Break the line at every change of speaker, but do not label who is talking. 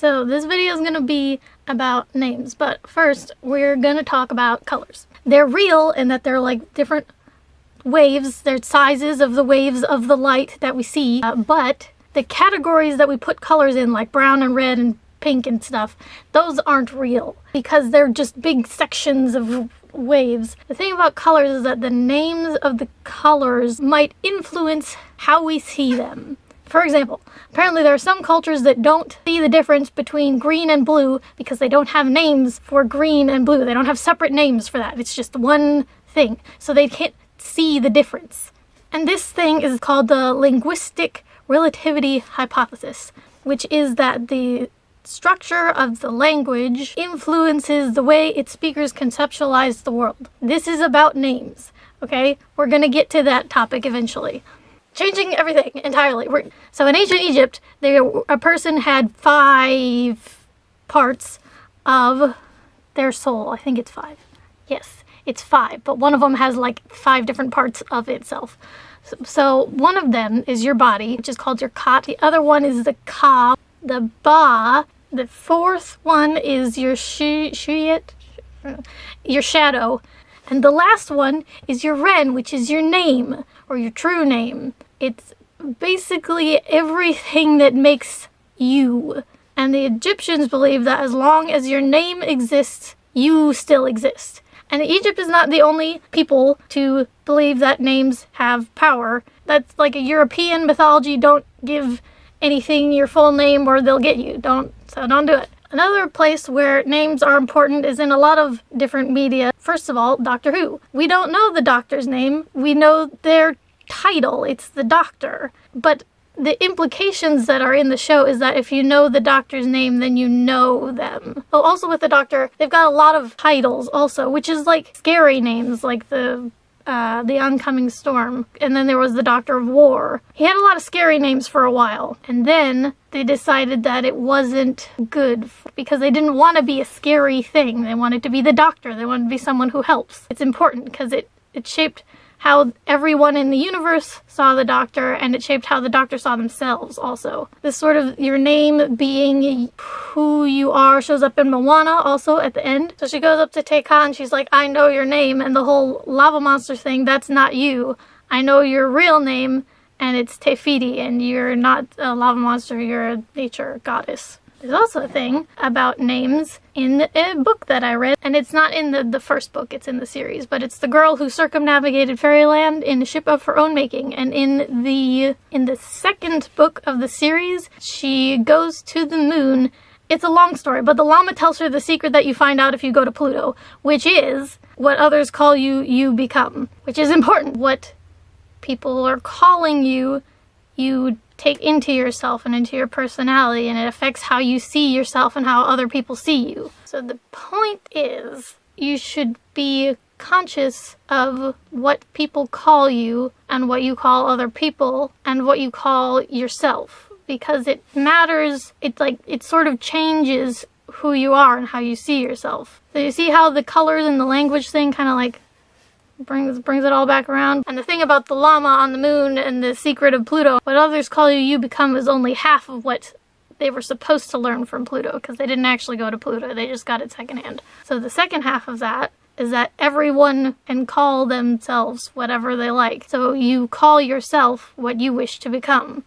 So this video is going to be about names, but first we're going to talk about colors. They're real in that they're like different waves, they're sizes of the waves of the light that we see, but the categories that we put colors in, like brown and red and pink and stuff, those aren't real because they're just big sections of waves. The thing about colors is that the names of the colors might influence how we see them. For example, apparently there are some cultures that don't see the difference between green and blue because they don't have names for green and blue. They don't have separate names for that. It's just one thing. So they can't see the difference. And this thing is called the linguistic relativity hypothesis, which is that the structure of the language influences the way its speakers conceptualize the world. This is about names, okay? We're gonna get to that topic eventually. Changing everything entirely. So in ancient Egypt, a person had 5 parts of their soul. I think it's 5. Yes, it's 5, but one of them has like 5 different parts of itself. So one of them is your body, which is called your Khat. The other one is the Ka, the Ba. The 4th one is your Shuyet, your shadow. And the last one is your Ren, which is your name, or your true name. It's basically everything that makes you. And the Egyptians believe that as long as your name exists, you still exist. And Egypt is not the only people to believe that names have power. That's like a European mythology. Don't give anything your full name or they'll get you. Don't do it. Another place where names are important is in a lot of different media. First of all, Doctor Who. We don't know the Doctor's name. We know their title. It's the Doctor. But the implications that are in the show is that if you know the Doctor's name, then you know them. Oh, also with the Doctor, they've got a lot of titles also, which is like scary names, like the Oncoming Storm. And then there was the Doctor of War. He had a lot of scary names for a while. And then they decided that it wasn't good because they didn't want to be a scary thing. They wanted to be the Doctor. They wanted to be someone who helps. It's important because it shaped how everyone in the universe saw the Doctor, and it shaped how the Doctor saw themselves also. This sort of your name being who you are shows up in Moana also at the end. So she goes up to Te Kā and she's like, I know your name, and the whole lava monster thing, that's not you. I know your real name, and it's Te Fiti, and you're not a lava monster, you're a nature goddess. There's also a thing about names in a book that I read, and it's not in the first book, it's in the series, but it's the girl who circumnavigated fairyland in a ship of her own making. And in the second book of the series, she goes to the moon. It's a long story, but the llama tells her the secret that you find out if you go to Pluto, which is what others call you, you become, which is important. What people are calling you, you take into yourself and into your personality, and it affects how you see yourself and how other people see you. So the point is, you should be conscious of what people call you and what you call other people and what you call yourself, because it matters. It sort of changes who you are and how you see yourself. So you see how the colors and the language thing kind of like brings it all back around. And the thing about the llama on the moon and the secret of Pluto, what others call you, you become, is only half of what they were supposed to learn from Pluto, because they didn't actually go to Pluto, they just got it secondhand. So the second half of that is that everyone can call themselves whatever they like. So you call yourself what you wish to become.